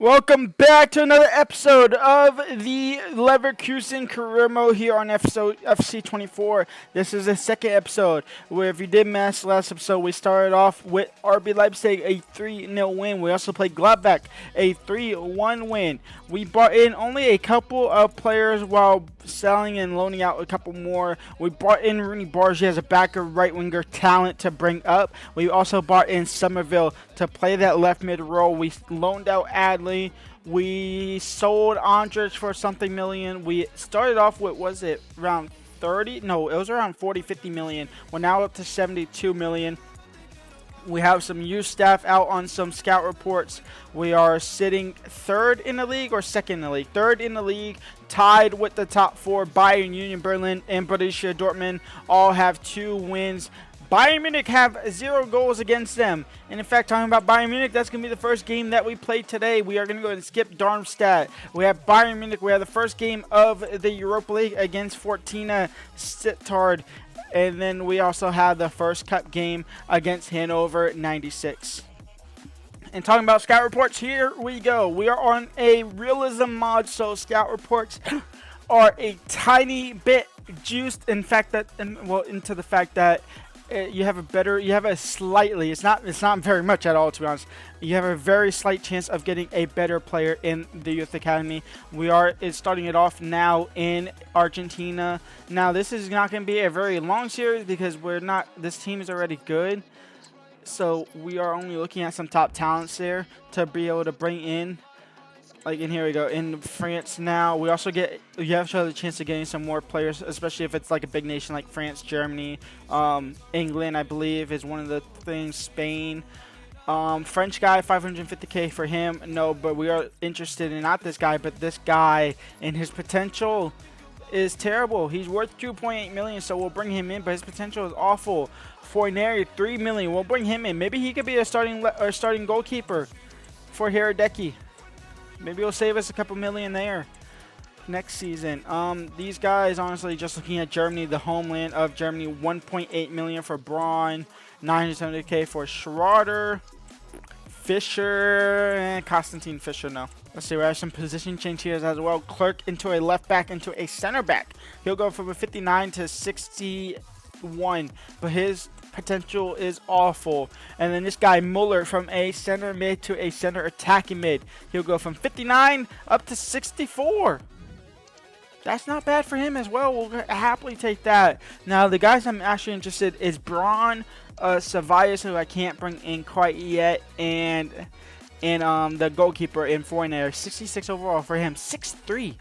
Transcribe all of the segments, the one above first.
Welcome back to another episode of the Leverkusen career mode here on episode FC24. This is the second episode where, if you did miss last episode, we started off with RB Leipzig, a 3-0 win. We also played Gladbach, a 3-1 win. We brought in only a couple of players while selling and loaning out a couple more. We brought in Rooney Bargi as a backer right winger talent to bring up. We also brought in Somerville to play that left mid role. We loaned out Adley. We sold Andrich for something million. We started off with, was it around 30? No, it was around 40, 50 million. We're now up to 72 million. We have some youth staff out on some scout reports. We are sitting third in the league or second in the league. Third in the league, tied with the top four. Bayern, Union Berlin, and Borussia Dortmund all have 2 wins. Bayern Munich have 0 goals against them. And in fact, talking about Bayern Munich, that's going to be the first game that we play today. We are going to go and skip Darmstadt. We have Bayern Munich. We have the first game of the Europa League against Fortuna Sittard. And then we also have the first cup game against Hannover 96. And talking about scout reports, here we go. We are on a realism mod, so scout reports are a tiny bit juiced. In fact, into the fact that you have a slightly, it's not very much at all, to be honest. You have a very slight chance of getting a better player in the youth academy. We are starting it off now in Argentina. Now, this is not going to be a very long series because this team is already good. So we are only looking at some top talents there to be able to bring in. Like, and here we go, in France now. We also you have the chance of getting some more players, especially if it's like a big nation like France, Germany, England, I believe, is one of the things, Spain. French guy, 550K for him. No, but we are interested in not this guy, but this guy, and his potential is terrible. He's worth 2.8 million, so we'll bring him in, but his potential is awful. Fornari, 3 million. We'll bring him in. Maybe he could be a starting goalkeeper for Hradecki. Maybe he'll save us a couple million there next season. These guys, honestly, just looking at Germany, the homeland of Germany, 1.8 million for Braun, 970K for Schroeder, Fischer, and Konstantin Fischer. No. Let's see, we have some position change here as well. Clerk into a left back, into a center back. He'll go from a 59 to 61, but his potential is awful. And then this guy Muller, from a center mid to a center attacking mid, he'll go from 59 up to 64. That's not bad for him as well. We'll happily take that. Now, the guys I'm actually interested is Braun, Cevallos, who I can't bring in quite yet, and the goalkeeper in Fornari, 66 overall for him, 6'3".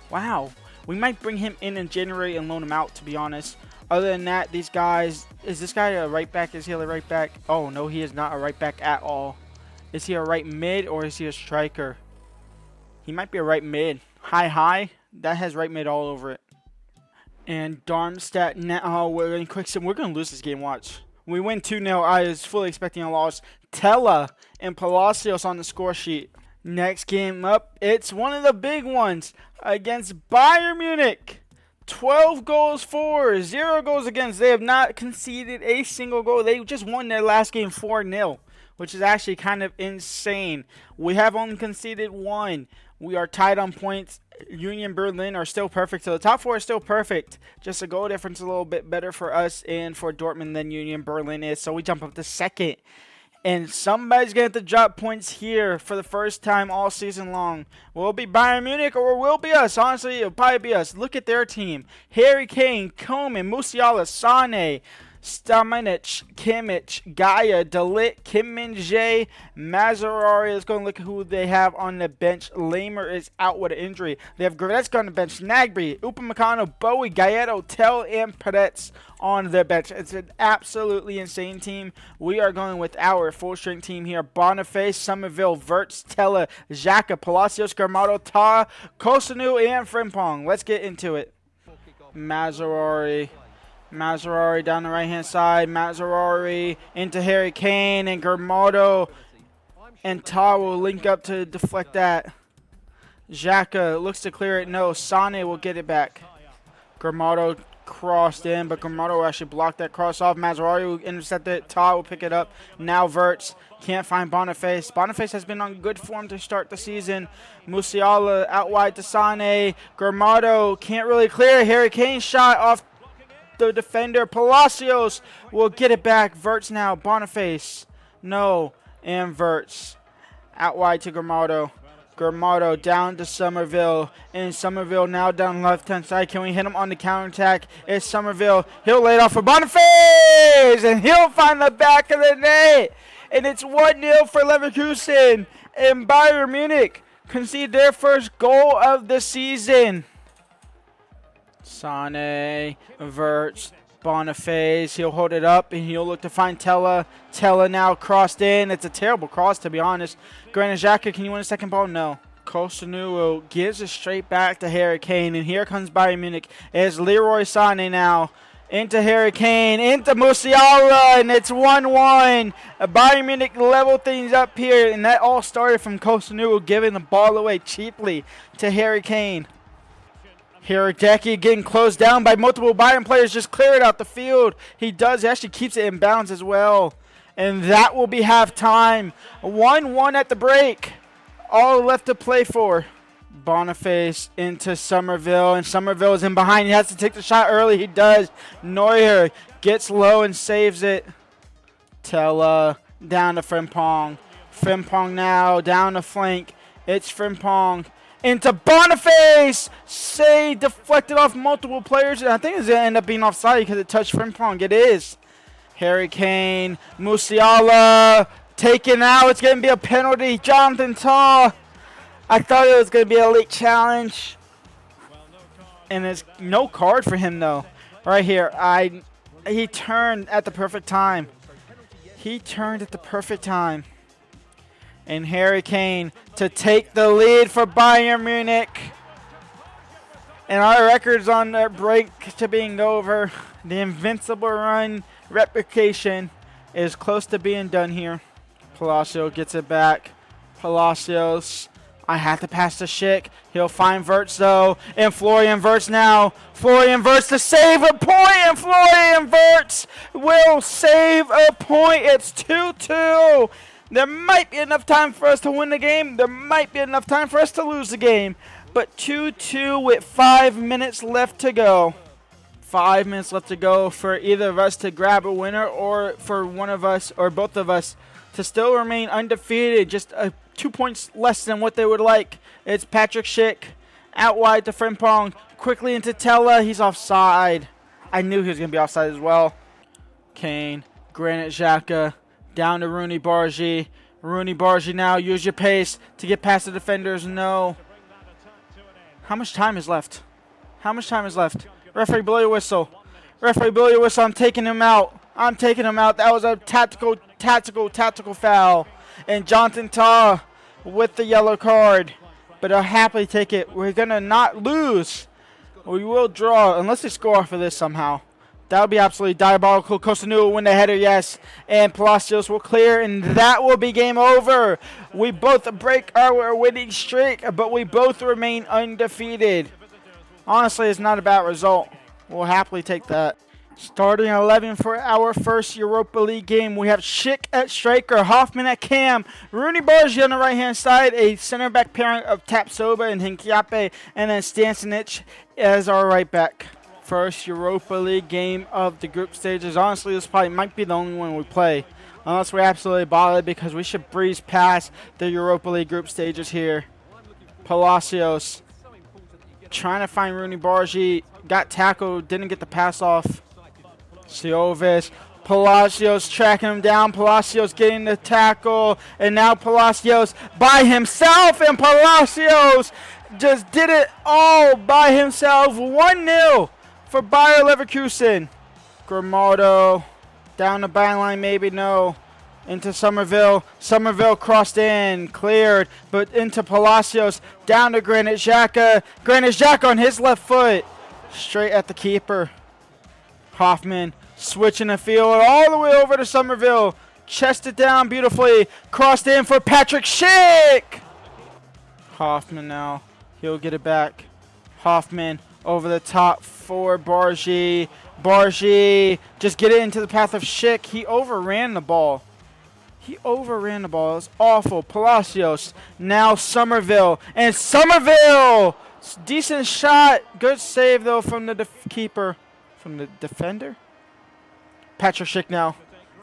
Wow. We might bring him in January and loan him out, to be honest. Other than that, these guys, is this guy a right back? Is he a right back? Oh, no, he is not a right back at all. Is he a right mid or is he a striker? He might be a right mid. High. That has right mid all over it. And Darmstadt now, we're going to lose this game, watch. We win 2-0. I was fully expecting a loss. Tella and Palacios on the score sheet. Next game up, it's one of the big ones against Bayern Munich. 12 goals for, 0 goals against. They have not conceded a single goal. They just won their last game 4-0, which is actually kind of insane. We have only conceded 1. We are tied on points. Union Berlin are still perfect. So the top 4 is still perfect. Just a goal difference a little bit better for us and for Dortmund than Union Berlin is. So we jump up to second. And somebody's going to have to drop points here for the first time all season long. Will it be Bayern Munich or will it be us? Honestly, it'll probably be us. Look at their team. Harry Kane, Koeman, Musiala, Sane, Stamanic, Kimmich, Gaia, Dalit, Kim Min-jae, Mazzarari. Let's go and look at who they have on the bench. Lamer is out with an injury. They have Goretzka on the bench, Gnabry, Upamecano, Bowie, Gallardo, Tell, and Peretz on their bench. It's an absolutely insane team. We are going with our full-strength team here. Boniface, Somerville, Verts, Tella, Xhaka, Palacios, Garmado, Ta, Kosanu, and Frimpong. Let's get into it. Mazzarari down the right-hand side. Mazzarari into Harry Kane, and Garmado and Ta will link up to deflect that. Xhaka looks to clear it. No, Sane will get it back. Garmado crossed in, but Grimaldo actually blocked that cross off. Mazzarari will intercept it. Todd will pick it up. Now Verts can't find Boniface. Boniface has been on good form to start the season. Musiala out wide to Sane. Grimaldo can't really clear. Harry Kane shot off the defender. Palacios will get it back. Verts now. Boniface. No. And Verts. Out wide to Grimaldo. Grimaldo down to Somerville. And Somerville now down left-hand side. Can we hit him on the counterattack? It's Somerville. He'll lay it off for Boniface! And he'll find the back of the net. And it's 1-0 for Leverkusen. And Bayern Munich concede their first goal of the season. Sane, Verts, Boniface. He'll hold it up and he'll look to find Tella. Tella now crossed in. It's a terrible cross, to be honest. Granit Xhaka, can you win a second ball? No. Kosanuo gives it straight back to Harry Kane. And here comes Bayern Munich. It's Leroy Sané now. Into Harry Kane, into Musiala, and it's 1-1. Bayern Munich level things up here, and that all started from Kosanuo giving the ball away cheaply to Harry Kane. Hiradeki getting closed down by multiple Bayern players, just clear it out the field. He does, he actually keeps it in bounds as well. And that will be halftime. 1-1 at the break. All left to play for. Boniface into Somerville, and Somerville is in behind. He has to take the shot early. He does. Neuer gets low and saves it. Tella down to Frimpong. Frimpong now down the flank. It's Frimpong into Boniface. Say deflected off multiple players, and I think it's going to end up being offside because it touched Frimpong. It is. Harry Kane, Musiala taken out. It's going to be a penalty. Jonathan Tah. I thought it was going to be a late challenge. And there's no card for him, though. Right here. He turned at the perfect time. He turned at the perfect time. And Harry Kane to take the lead for Bayern Munich. And our record's on the break to being over. The invincible run replication is close to being done here. Palacio gets it back. Palacios. I have to pass to Schick. He'll find Verts, though. And Florian Verts now. Florian Verts to save a point. And Florian Verts will save a point. It's 2-2. There might be enough time for us to win the game. There might be enough time for us to lose the game. But 2-2 with 5 minutes left to go. 5 minutes left to go for either of us to grab a winner, or for one of us or both of us to still remain undefeated. Just 2 points less than what they would like. It's Patrick Schick out wide to Frimpong. Quickly into Tella. He's offside. I knew he was going to be offside as well. Kane, Granit Xhaka, down to Rooney Bargi. Rooney Bargi now. Use your pace to get past the defenders. No. How much time is left? How much time is left? Referee, blow your whistle. Referee, blow your whistle. I'm taking him out. I'm taking him out. That was a tactical foul. And Jonathan Tah with the yellow card. But I'll happily take it. We're going to not lose. We will draw unless they score off of this somehow. That would be absolutely diabolical. Kosanuo will win the header, yes. And Palacios will clear, and that will be game over. We both break our winning streak, but we both remain undefeated. Honestly, it's not a bad result. We'll happily take that. Starting 11 for our first Europa League game, we have Schick at striker, Hoffman at cam, Rooney Bargi on the right-hand side, a center-back pairing of Tapsoba and Hinkiape, and then Stancinic as our right back. First Europa League game of the group stages. Honestly, this probably might be the only one we play, unless we're absolutely bothered, because we should breeze past the Europa League group stages here. Palacios trying to find Rooney Bargi, got tackled, didn't get the pass off. Siovis, Palacios tracking him down. Palacios getting the tackle, and now Palacios by himself, and Palacios just did it all by himself. 1-0 for Bayer Leverkusen. Grimaldo down the byline, maybe no. Into Somerville. Somerville crossed in, cleared, but into Palacios. Down to Granit Xhaka. Granit Xhaka on his left foot. Straight at the keeper. Hoffman switching the field all the way over to Somerville. Chested down beautifully. Crossed in for Patrick Schick. Hoffman now. He'll get it back. Hoffman over the top. for Bargy. Bargy, just get it into the path of Schick. He overran the ball. He overran the ball. It was awful. Palacios. Now Somerville. And Somerville! Decent shot. Good save, though, from the keeper. From the defender? Patrick Schick now.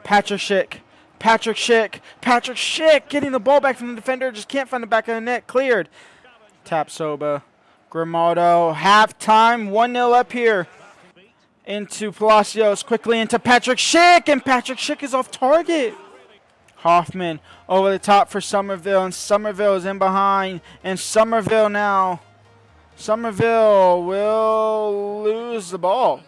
Patrick Schick. Patrick Schick. Patrick Schick getting the ball back from the defender. Just can't find the back of the net. Cleared. Tapsoba. Grimaldo. Halftime. 1-0 up here. Into Palacios. Quickly into Patrick Schick. And Patrick Schick is off target. Hoffman over the top for Somerville. And Somerville is in behind. And Somerville now. Somerville will lose the ball.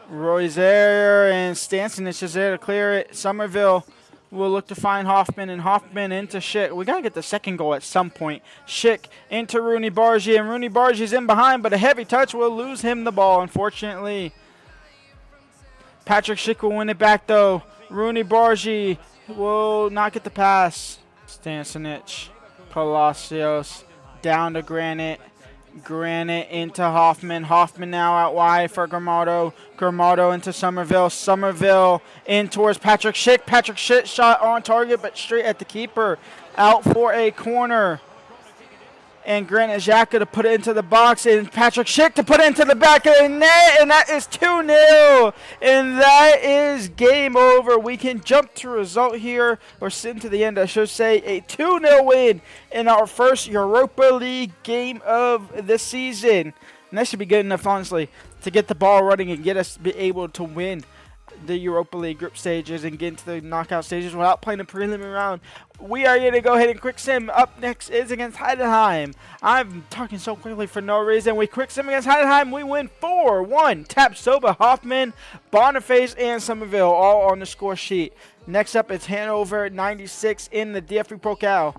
Roy's there. And Stanson is just there to clear it. Somerville will look to find Hoffman, and Hoffman into Schick. We got to get the second goal at some point. Schick into Rooney Bargy, and Rooney Bargy's in behind, but a heavy touch will lose him the ball, unfortunately. Patrick Schick will win it back, though. Rooney Bargy will not get the pass. Stanisic, Palacios, down to Granite. Granite into Hoffman. Hoffman now out wide for Grimaldo. Grimaldo into Somerville. Somerville in towards Patrick Schick. Patrick Schick shot on target, but straight at the keeper. Out for a corner. And Granit Xhaka to put it into the box. And Patrick Schick to put it into the back of the net. And that is 2-0. And that is game over. We can jump to result here. Or sit to the end, I should say. A 2-0 win in our first Europa League game of the season. And that should be good enough, honestly, to get the ball running and get us be able to win the Europa League group stages and get into the knockout stages without playing a preliminary round. We are going to go ahead and quick sim. Up next is against Heidenheim. I'm talking so quickly for no reason. We quick sim against Heidenheim. We win 4-1. Tapsoba, Hoffman, Boniface, and Somerville all on the score sheet. Next up is Hanover 96 in the DFB Pokal.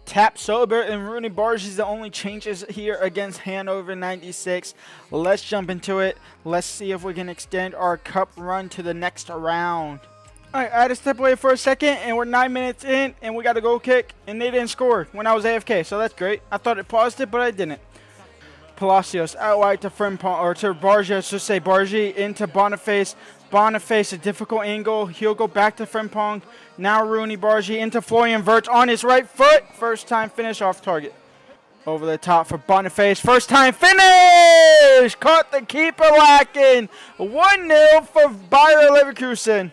Tapsoba and Rooney Bargy is the only changes here against Hanover 96. Let's jump into it. Let's see if we can extend our cup run to the next round. All right, I had to step away for a second, and we're 9 minutes in, and we got a goal kick, and they didn't score when I was AFK, so that's great. I thought it paused it, but I didn't. Palacios out wide to Frimpong, or to Bargy, I should say. Bargy into Boniface. Boniface, a difficult angle. He'll go back to Frimpong. Now Rooney Bargy into Florian Wirtz on his right foot. First time finish off target. Over the top for Boniface. First time finish! Caught the keeper lacking. 1-0 for Bayern Leverkusen.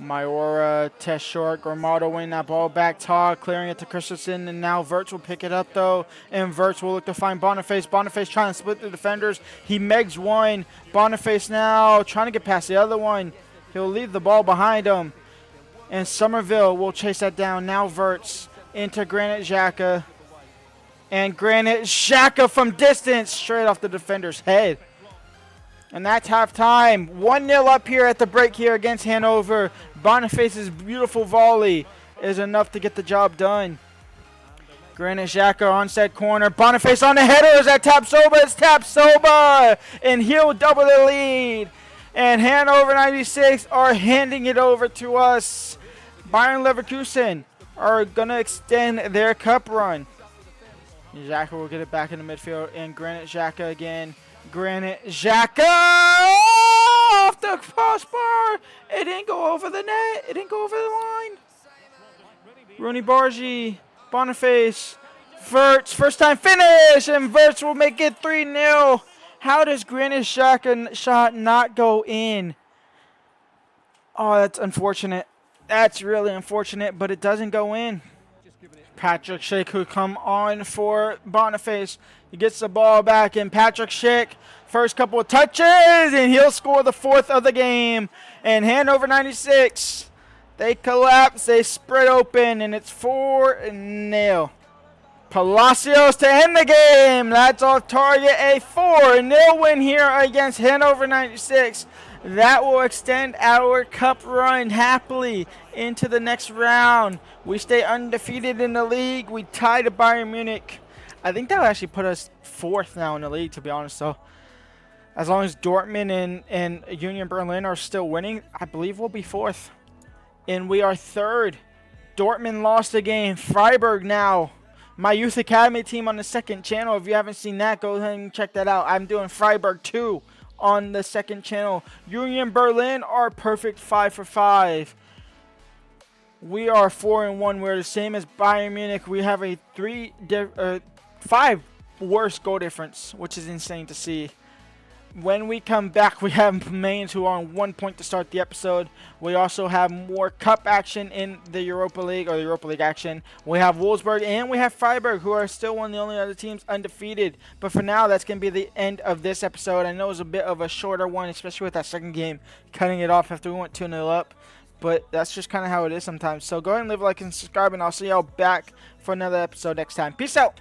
Mayora, test short. Grimaldo winning that ball back. Todd clearing it to Christensen. And now Wirtz will pick it up, though. And Wirtz will look to find Boniface. Boniface trying to split the defenders. He megs one. Boniface now trying to get past the other one. He'll leave the ball behind him. And Somerville will chase that down. Now Wirtz into Granit Xhaka. And Granit Xhaka from distance. Straight off the defender's head. And that's halftime. 1-0 up here at the break here against Hanover. Boniface's beautiful volley is enough to get the job done. Granit Xhaka onside corner. Boniface on the header. Is that Tapsoba? It's Tapsoba! And he'll double the lead. And Hanover 96 are handing it over to us. Bayern Leverkusen are going to extend their cup run. Xhaka will get it back in the midfield. And Granit Xhaka again. Granit Xhaka off the crossbar. It didn't go over the net. It didn't go over the line. Rooney Bargy, Boniface, Wirtz, first time finish, and Wirtz will make it 3-0. How does Granit Xhaka shot not go in? Oh, that's unfortunate. That's really unfortunate, but it doesn't go in. Patrick Schick who come on for Boniface. He gets the ball back, and Patrick Schick, first couple of touches, and he'll score the fourth of the game. And Hanover 96, they collapse, they spread open, and it's 4-0. Palacios to end the game. That's off target. A 4-0 win here against Hanover 96. That will extend our cup run happily into the next round. We stay undefeated in the league. We tie to Bayern Munich. I think that will actually put us fourth now in the league, to be honest. So as long as Dortmund and Union Berlin are still winning, I believe we'll be fourth. And we are third. Dortmund lost a game. Freiburg now. My youth academy team on the second channel. If you haven't seen that, go ahead and check that out. I'm doing Freiburg 2 on the second channel. Union Berlin are perfect 5 for 5. We are 4-1. We're the same as Bayern Munich. We have a 5 worse goal difference, which is insane to see. When we come back, we have Mainz, who are on 1 point to start the episode. We also have more cup action in the Europa League, or the Europa League action. We have Wolfsburg and we have Freiburg, who are still one of the only other teams undefeated. But for now, that's going to be the end of this episode. I know it was a bit of a shorter one, especially with that second game, cutting it off after we went 2-0 up. But that's just kind of how it is sometimes. So go ahead and leave a like and subscribe, and I'll see y'all back for another episode next time. Peace out.